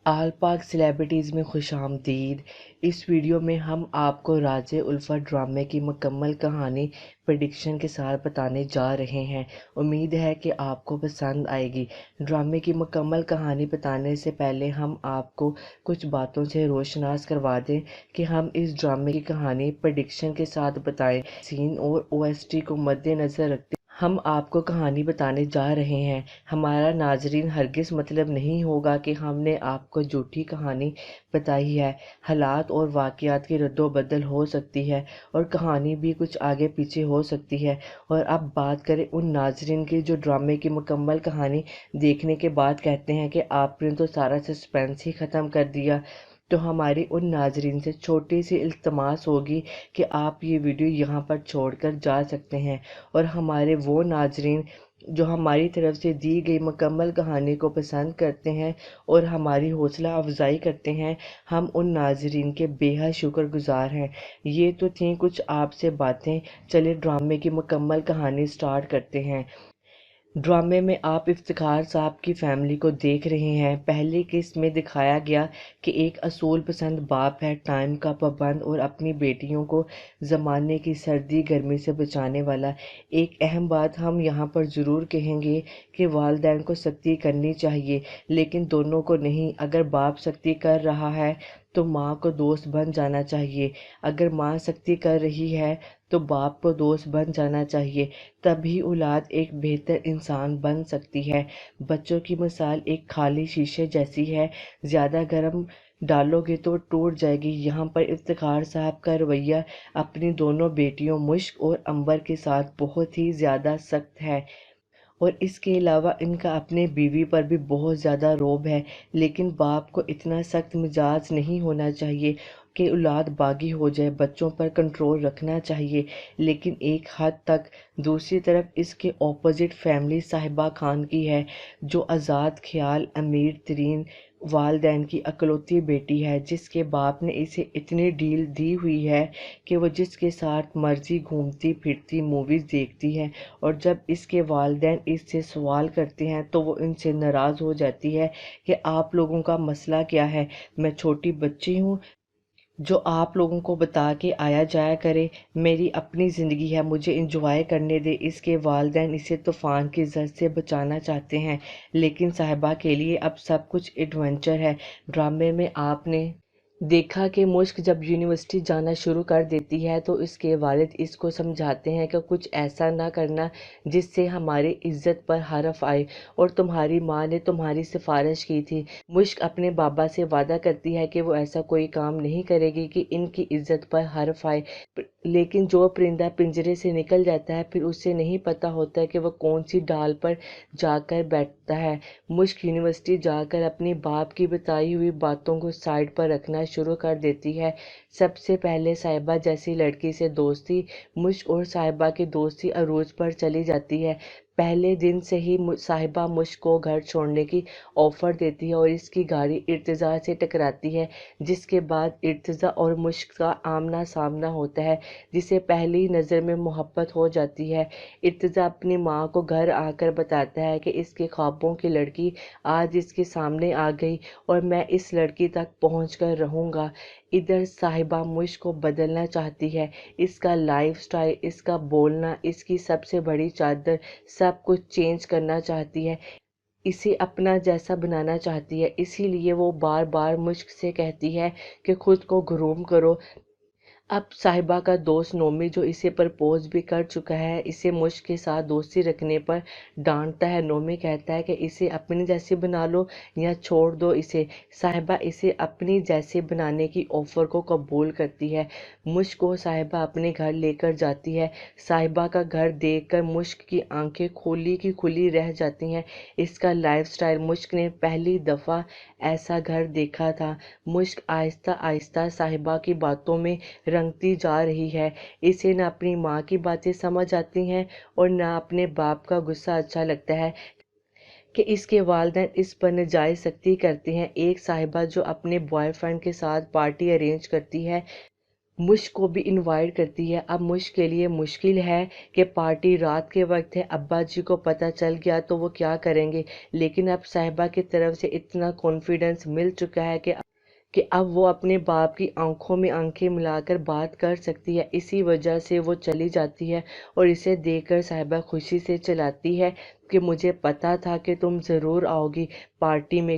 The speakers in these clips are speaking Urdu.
آل پاک سیلیبریٹیز میں خوش آمدید۔ اس ویڈیو میں ہم آپ کو راز الفت ڈرامے کی مکمل کہانی پریڈکشن کے ساتھ بتانے جا رہے ہیں۔ امید ہے کہ آپ کو پسند آئے گی۔ ڈرامے کی مکمل کہانی بتانے سے پہلے ہم آپ کو کچھ باتوں سے روشناس کروا دیں کہ ہم اس ڈرامے کی کہانی پریڈکشن کے ساتھ بتائیں سین اور OST کو مد نظر رکھتے ہم آپ کو کہانی بتانے جا رہے ہیں۔ ہمارا ناظرین ہرگز مطلب نہیں ہوگا کہ ہم نے آپ کو جھوٹی کہانی بتائی ہے۔ حالات اور واقعات کی رد و بدل ہو سکتی ہے اور کہانی بھی کچھ آگے پیچھے ہو سکتی ہے۔ اور اب بات کریں ان ناظرین کی جو ڈرامے کی مکمل کہانی دیکھنے کے بعد کہتے ہیں کہ آپ نے تو سارا سسپینس ہی ختم کر دیا، تو ہماری ان ناظرین سے چھوٹی سی التماس ہوگی کہ آپ یہ ویڈیو یہاں پر چھوڑ کر جا سکتے ہیں، اور ہمارے وہ ناظرین جو ہماری طرف سے دی گئی مکمل کہانی کو پسند کرتے ہیں اور ہماری حوصلہ افزائی کرتے ہیں، ہم ان ناظرین کے بے حد شکر گزار ہیں۔ یہ تو تھیں کچھ آپ سے باتیں، چلے ڈرامے کی مکمل کہانی سٹارٹ کرتے ہیں۔ ڈرامے میں آپ افتخار صاحب کی فیملی کو دیکھ رہے ہیں۔ پہلی قسط میں دکھایا گیا کہ ایک اصول پسند باپ ہے، ٹائم کا پابند اور اپنی بیٹیوں کو زمانے کی سردی گرمی سے بچانے والا۔ ایک اہم بات ہم یہاں پر ضرور کہیں گے کہ والدین کو سختی کرنی چاہیے، لیکن دونوں کو نہیں۔ اگر باپ سختی کر رہا ہے تو ماں کو دوست بن جانا چاہیے، اگر ماں سختی کر رہی ہے تو باپ کو دوست بن جانا چاہیے، تبھی اولاد ایک بہتر انسان بن سکتی ہے۔ بچوں کی مثال ایک خالی شیشے جیسی ہے، زیادہ گرم ڈالو گے تو ٹوٹ جائے گی۔ یہاں پر افتخار صاحب کا رویہ اپنی دونوں بیٹیوں مشک اور عنبر کے ساتھ بہت ہی زیادہ سخت ہے، اور اس کے علاوہ ان کا اپنے بیوی پر بھی بہت زیادہ رعب ہے۔ لیکن باپ کو اتنا سخت مزاج نہیں ہونا چاہیے کہ اولاد باغی ہو جائے، بچوں پر کنٹرول رکھنا چاہیے، لیکن ایک حد تک۔ دوسری طرف اس کے اپوزٹ فیملی صاحبہ خان کی ہے، جو آزاد خیال امیر ترین والدین کی اکلوتی بیٹی ہے، جس کے باپ نے اسے اتنی ڈیل دی ہوئی ہے کہ وہ جس کے ساتھ مرضی گھومتی پھرتی موویز دیکھتی ہے، اور جب اس کے والدین اس سے سوال کرتے ہیں تو وہ ان سے ناراض ہو جاتی ہے کہ آپ لوگوں کا مسئلہ کیا ہے، میں چھوٹی بچی ہوں جو آپ لوگوں کو بتا کے آیا جایا کرے، میری اپنی زندگی ہے، مجھے انجوائے کرنے دے۔ اس کے والدین اسے طوفان کی زد سے بچانا چاہتے ہیں، لیکن صاحبہ کے لیے اب سب کچھ ایڈونچر ہے۔ ڈرامے میں آپ نے دیکھا کہ مشک جب یونیورسٹی جانا شروع کر دیتی ہے تو اس کے والد اس کو سمجھاتے ہیں کہ کچھ ایسا نہ کرنا جس سے ہماری عزت پر حرف آئے، اور تمہاری ماں نے تمہاری سفارش کی تھی۔ مشک اپنے بابا سے وعدہ کرتی ہے کہ وہ ایسا کوئی کام نہیں کرے گی کہ ان کی عزت پر حرف آئے، لیکن جو پرندہ پنجرے سے نکل جاتا ہے پھر اسے نہیں پتا ہوتا کہ وہ کون سی ڈال پر جا کر بیٹھتا ہے۔ مشک یونیورسٹی جا کر اپنی باپ کی بتائی ہوئی باتوں کو سائڈ پر رکھنا شروع کر دیتی ہے۔ سب سے پہلے صاحبہ جیسی لڑکی سے دوستی، مشک اور صاحبہ کی دوستی عروج پر چلی جاتی ہے۔ پہلے دن سے ہی صاحبہ مشک کو گھر چھوڑنے کی آفر دیتی ہے اور اس کی گاڑی ارتضیٰ سے ٹکراتی ہے، جس کے بعد ارتضیٰ اور مشک کا آمنا سامنا ہوتا ہے، جسے پہلی نظر میں محبت ہو جاتی ہے۔ ارتضیٰ اپنی ماں کو گھر آ کر بتاتا ہے کہ اس کے خوابوں کی لڑکی آج اس کے سامنے آ گئی اور میں اس لڑکی تک پہنچ کر رہوں گا۔ ادھر صاحبہ مشک کو بدلنا چاہتی ہے، اس کا لائف سٹائل، اس کا بولنا، اس کی سب سے بڑی چادر، سب کچھ چینج کرنا چاہتی ہے، اسے اپنا جیسا بنانا چاہتی ہے۔ اسی لیے وہ بار بار مشک سے کہتی ہے کہ خود کو گروم کرو۔ اب صاحبہ کا دوست نومی، جو اسے پرپوز بھی کر چکا ہے، اسے مشک کے ساتھ دوستی رکھنے پر ڈانٹتا ہے۔ نومی کہتا ہے کہ اسے اپنی جیسی بنا لو یا چھوڑ دو اسے۔ صاحبہ اسے اپنی جیسے بنانے کی آفر کو قبول کرتی ہے۔ مشک کو صاحبہ اپنے گھر لے کر جاتی ہے۔ صاحبہ کا گھر دیکھ کر مشک کی آنکھیں کھلی کی کھلی رہ جاتی ہیں۔ اس کا لائف سٹائل، مشک نے پہلی دفعہ ایسا گھر دیکھا تھا۔ مشک آہستہ آہستہ صاحبہ کی باتوں میں رنگتی جا رہی ہے۔ اسے نہ اپنی ماں کی باتیں سمجھ آتی ہیں اور نہ اپنے باپ کا غصہ اچھا لگتا ہے کہ اس کے والدین اس پر ناجائز سختی کرتے ہیں۔ ایک صاحبہ جو اپنے بوائے فرینڈ کے ساتھ پارٹی ارینج کرتی ہے، مشک کو بھی انوائٹ کرتی ہے۔ اب مشک کے لیے مشکل ہے کہ پارٹی رات کے وقت ہے، ابا جی کو پتہ چل گیا تو وہ کیا کریں گے، لیکن اب صاحبہ کی طرف سے اتنا کانفیڈنس مل چکا ہے کہ اب وہ اپنے باپ کی آنکھوں میں آنکھیں ملا کر بات کر سکتی ہے۔ اسی وجہ سے وہ چلی جاتی ہے اور اسے دیکھ کر صاحبہ خوشی سے چلاتی ہے کہ مجھے پتا تھا کہ تم ضرور آؤ گی پارٹی میں۔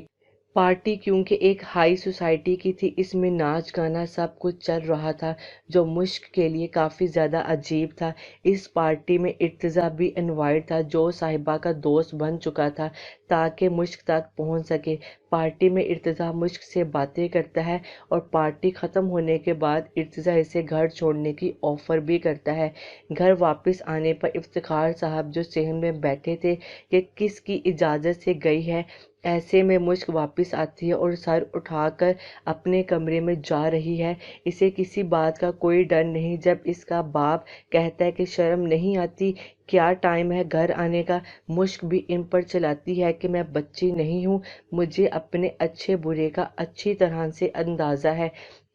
پارٹی کیونکہ ایک ہائی سوسائٹی کی تھی، اس میں ناچ گانا سب کچھ چل رہا تھا جو مشک کے لیے کافی زیادہ عجیب تھا۔ اس پارٹی میں ارتضیٰ بھی انوائٹ تھا جو صاحبہ کا دوست بن چکا تھا تاکہ مشک تک پہنچ سکے۔ پارٹی میں ارتضیٰ مشک سے باتیں کرتا ہے اور پارٹی ختم ہونے کے بعد ارتضیٰ اسے گھر چھوڑنے کی آفر بھی کرتا ہے۔ گھر واپس آنے پر افتخار صاحب جو صحن میں بیٹھے تھے کہ کس کی اجازت سے گئی ہے، ایسے میں مشک واپس آتی ہے اور سر اٹھا کر اپنے کمرے میں جا رہی ہے۔ اسے کسی بات کا کوئی ڈر نہیں جب اس کا باپ کہتا ہے کہ شرم نہیں آتی، کیا ٹائم ہے گھر آنے کا۔ مشک بھی ان پر چلاتی ہے کہ میں بچی نہیں ہوں، مجھے اپنے اچھے برے کا اچھی طرح سے اندازہ ہے،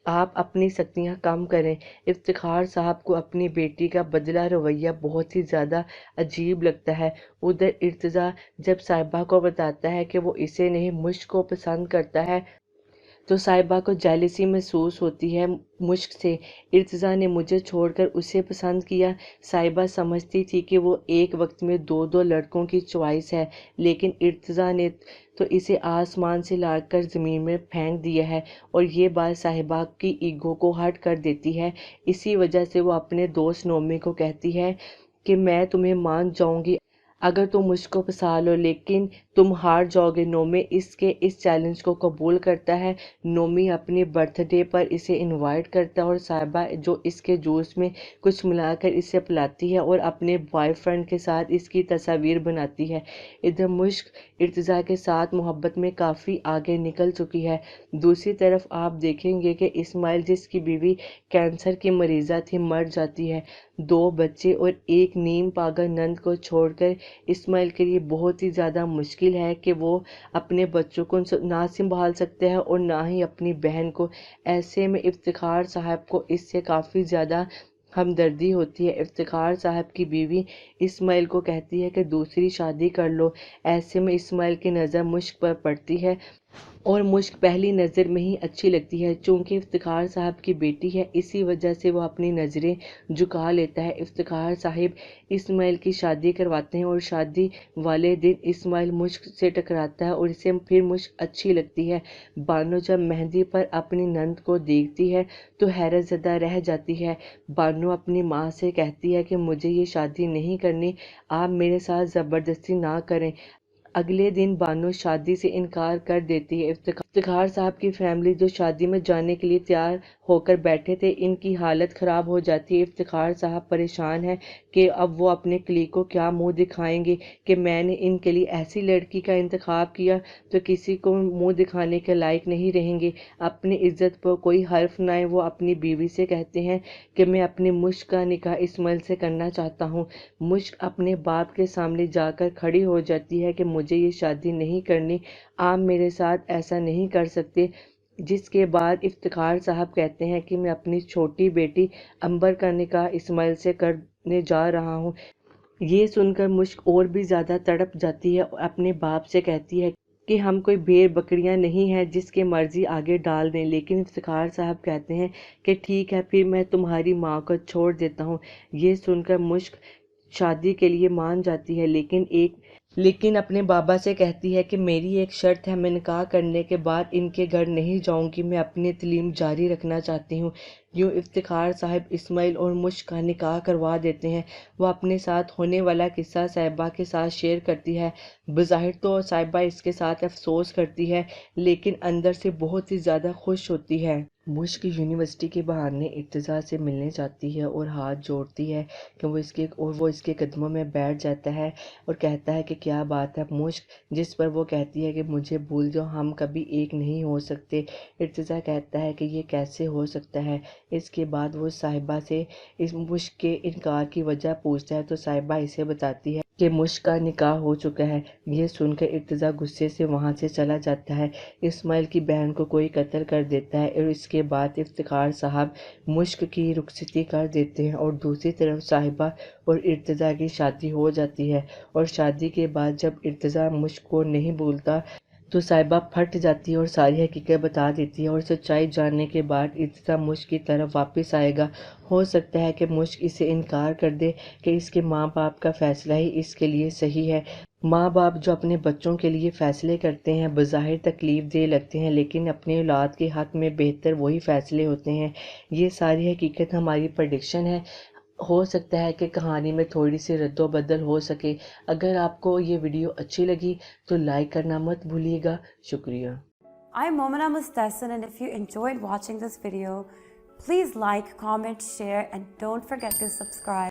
آپ اپنی سختیاں کم کریں۔ افتخار صاحب کو اپنی بیٹی کا بدلہ رویہ بہت ہی زیادہ عجیب لگتا ہے۔ ادھر ارتضیٰ جب صاحبہ کو بتاتا ہے کہ وہ اسے نہیں مشک کو پسند کرتا ہے تو صاحبہ کو جیلسی محسوس ہوتی ہے مشک سے۔ ارتضیٰ نے مجھے چھوڑ کر اسے پسند کیا۔ صاحبہ سمجھتی تھی کہ وہ ایک وقت میں دو لڑکوں کی چوائس ہے، لیکن ارتضیٰ نے تو اسے آسمان سے لا کر زمین میں پھینک دیا ہے، اور یہ بات صاحبہ کی ایگو کو ہرٹ کر دیتی ہے۔ اسی وجہ سے وہ اپنے دوست نومی کو کہتی ہے کہ میں تمہیں مان جاؤں گی اگر تم مجھ کو پسا لو، لیکن تم ہار جاؤ گے۔ نومی اس چیلنج کو قبول کرتا ہے۔ نومی اپنی برتھ ڈے پر اسے انوائٹ کرتا ہے اور صاحبہ جو اس کے جوس میں کچھ ملا کر اسے پلاتی ہے اور اپنے بوائے فرینڈ کے ساتھ اس کی تصاویر بناتی ہے۔ ادھر مشک ارتضیٰ کے ساتھ محبت میں کافی آگے نکل چکی ہے۔ دوسری طرف آپ دیکھیں گے کہ اسماعیل جس کی بیوی کینسر کی مریضہ تھی مر جاتی ہے۔ 2 بچے اور ایک نیم پاگل نند کو چھوڑ کر اسماعیل کے لیے بہت ہی زیادہ مشکل ہے کہ وہ اپنے بچوں کو نہ سنبھال سکتے ہیں اور نہ ہی اپنی بہن کو۔ ایسے میں افتخار صاحب کو اس سے کافی زیادہ ہمدردی ہوتی ہے۔ افتخار صاحب کی بیوی اسماعیل کو کہتی ہے کہ دوسری شادی کر لو۔ ایسے میں اسماعیل کی نظر مشک پر پڑتی ہے اور مشک پہلی نظر میں ہی اچھی لگتی ہے۔ چونکہ افتخار صاحب کی بیٹی ہے اسی وجہ سے وہ اپنی نظریں جھکا لیتا ہے۔ افتخار صاحب اسماعیل کی شادی کرواتے ہیں اور شادی والے دن اسماعیل مشک سے ٹکراتا ہے اور اسے پھر مشک اچھی لگتی ہے۔ بانو جب مہندی پر اپنی نند کو دیکھتی ہے تو حیرت زدہ رہ جاتی ہے۔ بانو اپنی ماں سے کہتی ہے کہ مجھے یہ شادی نہیں کرنی، آپ میرے ساتھ زبردستی نہ کریں۔ اگلے دن بانو شادی سے انکار کر دیتی ہے۔ افتخار صاحب کی فیملی جو شادی میں جانے کے لیے تیار ہو کر بیٹھے تھے، ان کی حالت خراب ہو جاتی ہے۔ افتخار صاحب پریشان ہے کہ اب وہ اپنے کلیگ کو کیا منہ دکھائیں گے کہ میں نے ان کے لیے ایسی لڑکی کا انتخاب کیا تو کسی کو منہ دکھانے کے لائق نہیں رہیں گے، اپنی عزت پر کوئی حرف نہ آئے۔ وہ اپنی بیوی سے کہتے ہیں کہ میں اپنی مشک کا نکاح اسماعیل سے کرنا چاہتا ہوں۔ مشک اپنے باپ کے سامنے جا کر کھڑی ہو جاتی ہے کہ مجھے یہ شادی نہیں کرنی، آپ میرے ساتھ ایسا نہیں کر سکتے۔ جس کے بعد افتخار صاحب کہتے ہیں کہ میں اپنی چھوٹی بیٹی امبر کا نکاح اسماعیل سے کرنے جا رہا ہوں۔ یہ سن کر مشک اور بھی زیادہ تڑپ جاتی ہے اور اپنے باپ سے کہتی ہے کہ ہم کوئی بھیڑ بکریاں نہیں ہیں جس کی مرضی آگے ڈال دیں، لیکن افتخار صاحب کہتے ہیں کہ ٹھیک ہے پھر میں تمہاری ماں کو چھوڑ دیتا ہوں۔ یہ سن کر مشک شادی کے لیے مان جاتی ہے، لیکن اپنے بابا سے کہتی ہے کہ میری ایک شرط ہے، میں نکاح کرنے کے بعد ان کے گھر نہیں جاؤں گی، میں اپنی تعلیم جاری رکھنا چاہتی ہوں۔ یوں افتخار صاحب اسماعیل اور مشک کا نکاح کروا دیتے ہیں۔ وہ اپنے ساتھ ہونے والا قصہ صاحبہ کے ساتھ شیئر کرتی ہے۔ بظاہر تو صاحبہ اس کے ساتھ افسوس کرتی ہے لیکن اندر سے بہت ہی زیادہ خوش ہوتی ہے۔ مشک یونیورسٹی کے بہانے ارتضیٰ سے ملنے جاتی ہے اور ہاتھ جوڑتی ہے کہ وہ اس کے قدموں میں بیٹھ جاتا ہے اور کہتا ہے کہ کیا بات ہے مشک، جس پر وہ کہتی ہے کہ مجھے بھول جاؤ، ہم کبھی ایک نہیں ہو سکتے۔ ارتضیٰ کہتا ہے کہ یہ کیسے ہو سکتا ہے۔ اس کے بعد وہ صاحبہ سے اس مشک کے انکار کی وجہ پوچھتا ہے تو صاحبہ اسے بتاتی ہے کہ مشک کا نکاح ہو چکا ہے۔ یہ سن کر ارتضیٰ غصے سے وہاں سے چلا جاتا ہے۔ اسماعیل کی بہن کو کوئی قتل کر دیتا ہے اور اس کے بعد افتخار صاحب مشک کی رخصتی کر دیتے ہیں اور دوسری طرف صاحبہ اور ارتضیٰ کی شادی ہو جاتی ہے۔ اور شادی کے بعد جب ارتضیٰ مشک کو نہیں بھولتا تو صاحبہ پھٹ جاتی ہے اور ساری حقیقت بتا دیتی ہے اور سچائی جاننے کے بعد ارتضیٰ مشک کی طرف واپس آئے گا۔ ہو سکتا ہے کہ مشک اسے انکار کر دے کہ اس کے ماں باپ کا فیصلہ ہی اس کے لیے صحیح ہے۔ ماں باپ جو اپنے بچوں کے لیے فیصلے کرتے ہیں بظاہر تکلیف دہ لگتے ہیں، لیکن اپنی اولاد کے حق میں بہتر وہی فیصلے ہوتے ہیں۔ یہ ساری حقیقت ہماری پریڈکشن ہے۔ ہو سکتا ہے کہ کہانی میں تھوڑی سی رد و بدل ہو سکے۔ اگر آپ کو یہ ویڈیو اچھی لگی تو لائک کرنا مت بھولیے گا۔ شکریہ۔ I'm Momina Mustahsan, and if you enjoyed watching this video, please like, comment, share, and don't forget to subscribe.